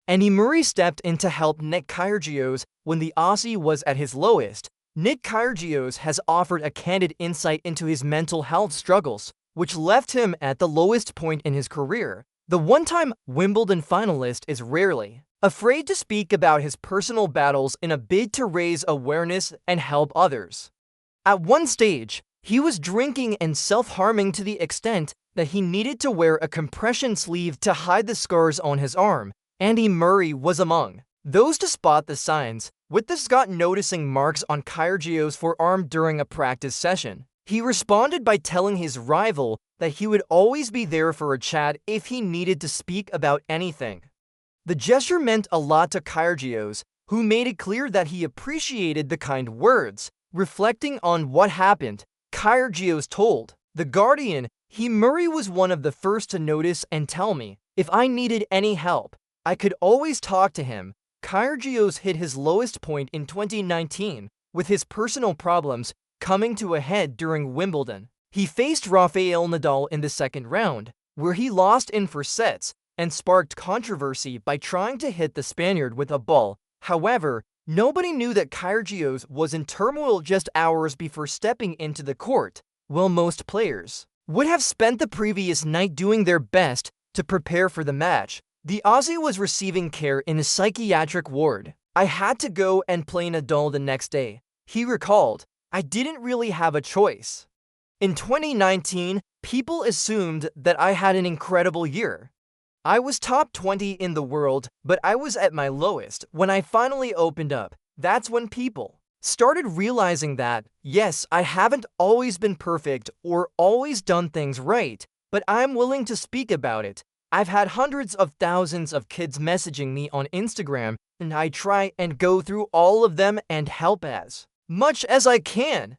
Andy Murray stepped in to help Nick Kyrgios when the Aussie was at his lowest. Nick Kyrgios has offered a candid insight into his mental health struggles, which left him at the lowest point in his career. The one-time Wimbledon finalist is rarely afraid to speak about his personal battles in a bid to raise awareness and help others. At one stage, he was drinking and self-harming to the extent that he needed to wear a compression sleeve to hide the scars on his arm. Andy Murray was among those to spot the signs, with the Scot noticing marks on Kyrgios' forearm during a practice session. He responded by telling his rival that he would always be there for a chat if he needed to speak about anything. The gesture meant a lot to Kyrgios, who made it clear that he appreciated the kind words. Reflecting on what happened, Kyrgios told The Guardian, Murray was one of the first to notice and tell me if I needed any help, I could always talk to him. Kyrgios hit his lowest point in 2019, with his personal problems coming to a head during Wimbledon. He faced Rafael Nadal in the second round, where he lost in 4 sets and sparked controversy by trying to hit the Spaniard with a ball. However, nobody knew that Kyrgios was in turmoil just hours before stepping into the court, while most players would have spent the previous night doing their best to prepare for the match. The Aussie was receiving care in a psychiatric ward. I had to go and play Nadal the next day. He recalled, I didn't really have a choice. In 2019, people assumed that I had an incredible year. I was top 20 in the world, but I was at my lowest when I finally opened up. That's when people started realizing that, yes, I haven't always been perfect or always done things right, but I'm willing to speak about it. I've had hundreds of thousands of kids messaging me on Instagram, and I try and go through all of them and help as much as I can.